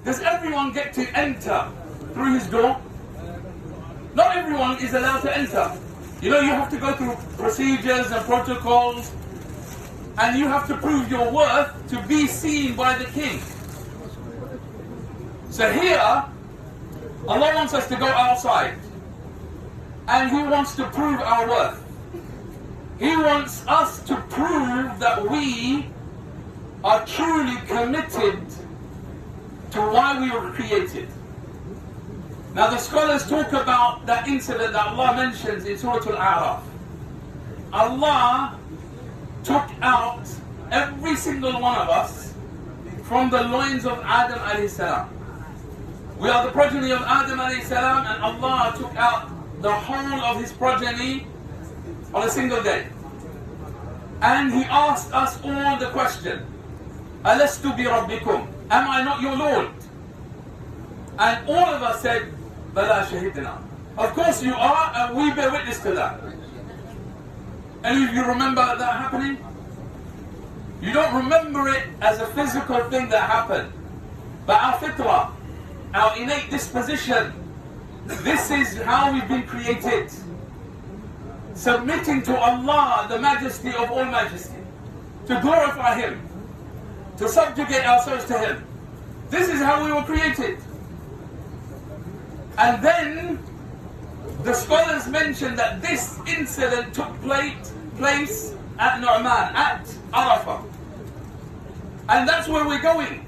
Does everyone get to enter through his door? Not everyone is allowed to enter. You know, you have to go through procedures and protocols, and you have to prove your worth to be seen by the king. So here, Allah wants us to go outside, and He wants to prove our worth. He wants us to prove that we are truly committed to why we were created. Now the scholars talk about that incident that Allah mentions in Surah Al-A'raf. Allah took out every single one of us from the loins of Adam alayhi salam. We are the progeny of Adam alayhi salam, and Allah took out the whole of his progeny on a single day. And He asked us all the question, Alastu bi rabbikum? Am I not your Lord? And all of us said, Bala shahidna. Of course you are, and we bear witness to that. Any of you remember that happening? You don't remember it as a physical thing that happened, but our fitrah, our innate disposition, this is how we've been created. Submitting to Allah, the majesty of all majesty, to glorify Him, to subjugate ourselves to Him. This is how we were created. And then the scholars mention that this incident took place at Nu'man, at Arafat. And that's where we're going,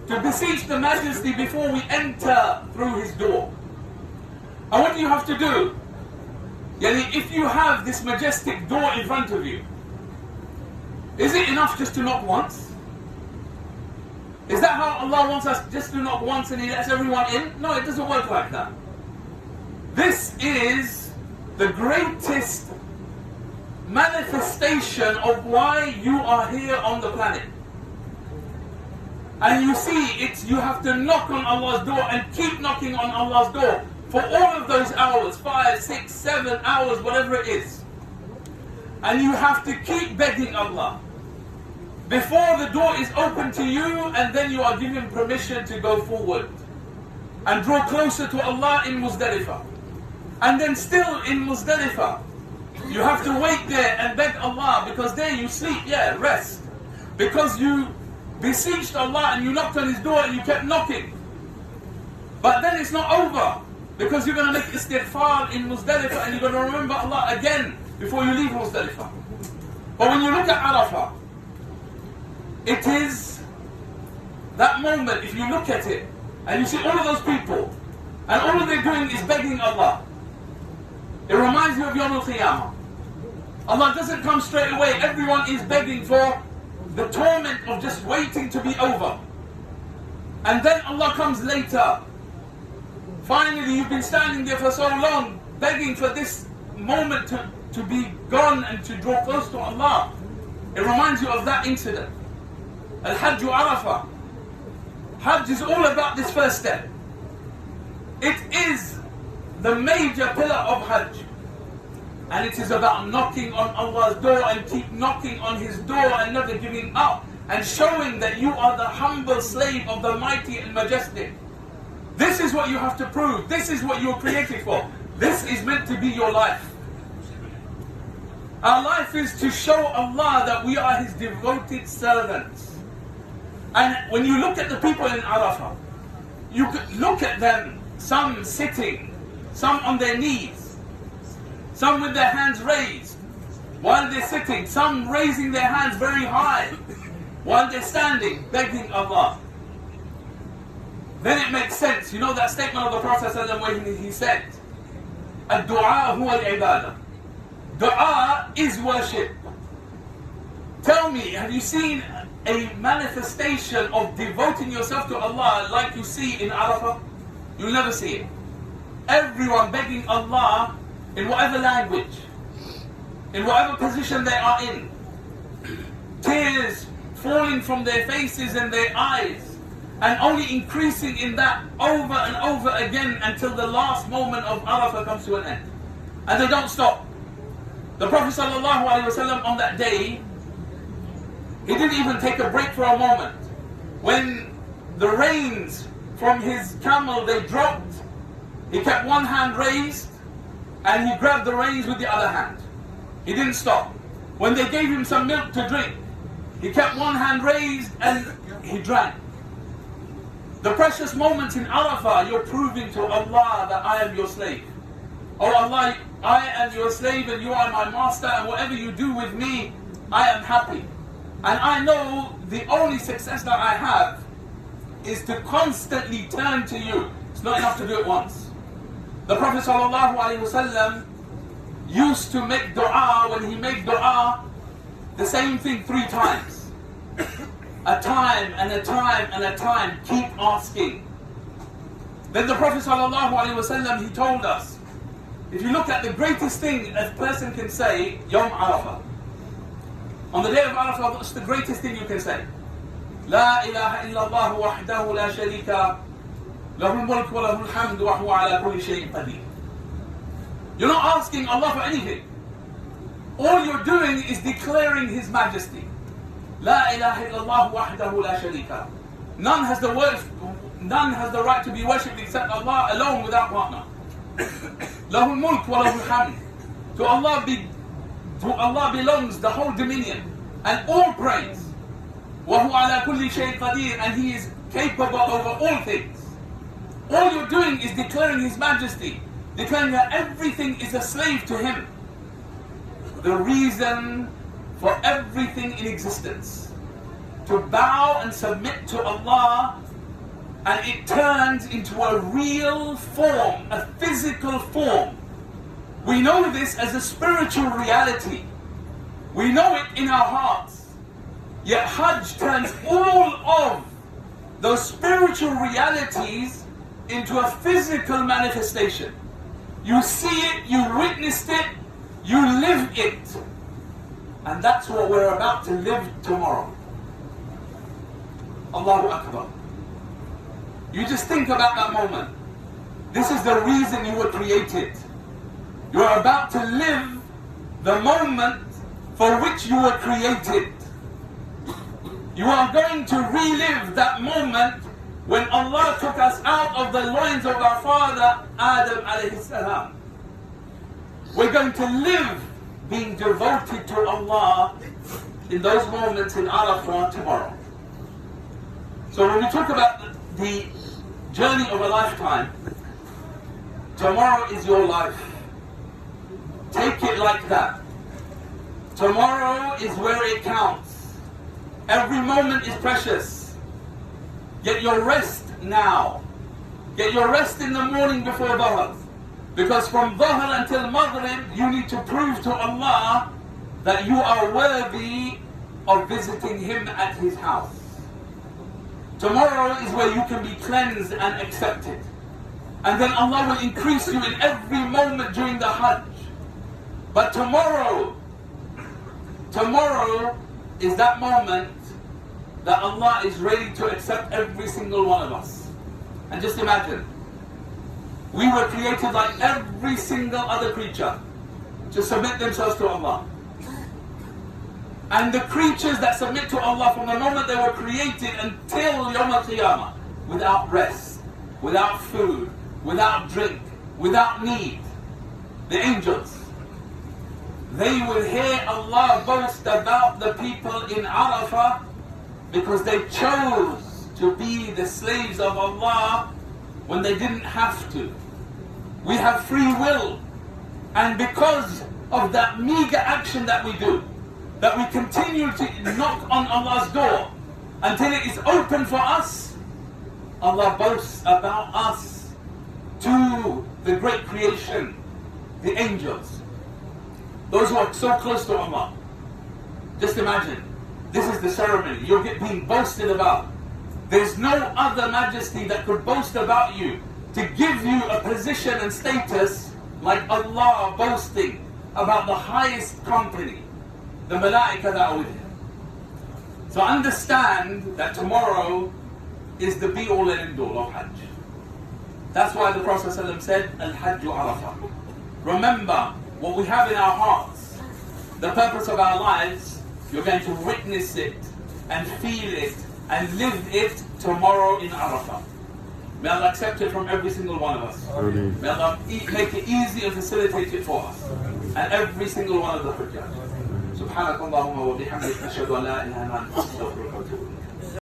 to beseech the majesty before we enter through His door. And what do you have to do? Yani, if you have this majestic door in front of you, is it enough just to knock once? Is that how Allah wants us, just to knock once and He lets everyone in? No, it doesn't work like that. This is the greatest manifestation of why you are here on the planet. And you see, you have to knock on Allah's door and keep knocking on Allah's door for all of those hours, 5, 6, 7 hours, whatever it is. And you have to keep begging Allah before the door is open to you, and then you are given permission to go forward and draw closer to Allah in Muzdalifah. And then still in Muzdalifah, you have to wait there and beg Allah, because there you sleep, rest. Because you beseeched Allah and you knocked on His door and you kept knocking. But then it's not over, because you're going to make istighfar in Muzdalifah and you're going to remember Allah again before you leave Muzdalifah. But when you look at Arafat, it is that moment, if you look at it, and you see all of those people, and all they're doing is begging Allah. It reminds you of Yawm al-Qiyamah. Allah doesn't come straight away. Everyone is begging for the torment of just waiting to be over. And then Allah comes later. Finally, you've been standing there for so long, begging for this moment to be gone and to draw close to Allah. It reminds you of that incident. HAJJ Arafat. Hajj is all about this first step. It is the major pillar of Hajj. And it is about knocking on Allah's door and keep knocking on His door and never giving up, and showing that you are the humble slave of the mighty and majestic. This is what you have to prove. This is what you were created for. This is meant to be your life. Our life is to show Allah that we are His devoted servants. And when you look at the people in Arafat, you could look at them, some sitting, some on their knees, some with their hands raised while they're sitting, some raising their hands very high while they're standing, begging Allah. Then it makes sense. You know that statement of the Prophet ﷺ where he said, Ad-du'a huwa al-ibadah. Dua is worship. Tell me, have you seen a manifestation of devoting yourself to Allah like you see in Arafat? You'll never see it. Everyone begging Allah in whatever language, in whatever position they are in. Tears falling from their faces and their eyes, and only increasing in that over and over again until the last moment of Arafat comes to an end. And they don't stop. The Prophet ﷺ on that day, he didn't even take a break for a moment. When the reins from his camel, they dropped, he kept one hand raised and he grabbed the reins with the other hand. He didn't stop. When they gave him some milk to drink, he kept one hand raised and he drank. The precious moments in Arafah, you're proving to Allah that I am your slave. Oh Allah, I am your slave and you are my master, and whatever you do with me, I am happy. And I know the only success that I have is to constantly turn to you. It's not enough to do it once. The Prophet ﷺ used to make dua. When he made dua, the same thing 3 times. A time and a time and a time, keep asking. Then the Prophet ﷺ, he told us, if you look at the greatest thing a person can say, Yawm Arafah. On the day of Arafah, what's the greatest thing you can say? La ilaha illallah wahdahu la sharika lahul mulk wa lahul hamdu wa huwa ala kulli shay'in qadir. You're not asking Allah for anything. All you're doing is declaring His majesty. La ilaha illallah wahdahu la sharika. None has the right to be worshipped except Allah alone without partner. Lahul mulk wa lahul hamd. To Allah belongs the whole dominion and all praise. Wa huwa ala kulli shay'in qadir, and He is capable over all things. All you're doing is declaring His majesty, declaring that everything is a slave to Him. The reason for everything in existence, to bow and submit to Allah, and it turns into a real form, a physical form. We know this as a spiritual reality. We know it in our hearts. Yet Hajj turns all of those spiritual realities into a physical manifestation. You see it, you witnessed it, you live it. And that's what we're about to live tomorrow. Allahu Akbar. You just think about that moment. This is the reason you were created. You are about to live the moment for which you were created. You are going to relive that moment when Allah took us out of the loins of our father Adam alayhi salam. We're going to live being devoted to Allah in those moments in Arafah tomorrow. So when we talk about the journey of a lifetime, tomorrow is your life. Take it like that. Tomorrow is where it counts. Every moment is precious. Get your rest now. Get your rest in the morning before Dhuhr. Because from Dhuhr until Maghrib, you need to prove to Allah that you are worthy of visiting Him at His house. Tomorrow is where you can be cleansed and accepted. And then Allah will increase you in every moment during the Hajj. But tomorrow is that moment that Allah is ready to accept every single one of us. And just imagine, we were created like every single other creature to submit themselves to Allah. And the creatures that submit to Allah from the moment they were created until Yawm al-Qiyamah, without rest, without food, without drink, without need, the angels, they will hear Allah boast about the people in Arafah because they chose to be the slaves of Allah when they didn't have to. We have free will, and because of that meager action that we do, that we continue to knock on Allah's door until it is open for us, Allah boasts about us to the great creation, the angels, those who are so close to Allah. Just imagine, this is the ceremony you're being boasted about. There's no other majesty that could boast about you, to give you a position and status like Allah boasting about the highest company, the malaika that are with Him. So understand that tomorrow is the be-all and end-all of Hajj. That's why the Prophet ﷺ said, Al-Hajj Arafah. Remember what we have in our hearts, the purpose of our lives. You're going to witness it and feel it and lived it tomorrow in Arafat. May Allah accept it from every single one of us. May Allah make it easy and facilitate it for us. And every single one of the Hujjah. سبحانك اللهم وبحمدك أشهد أن لا إله إلا أنت أستغفرك وأتوب إليك.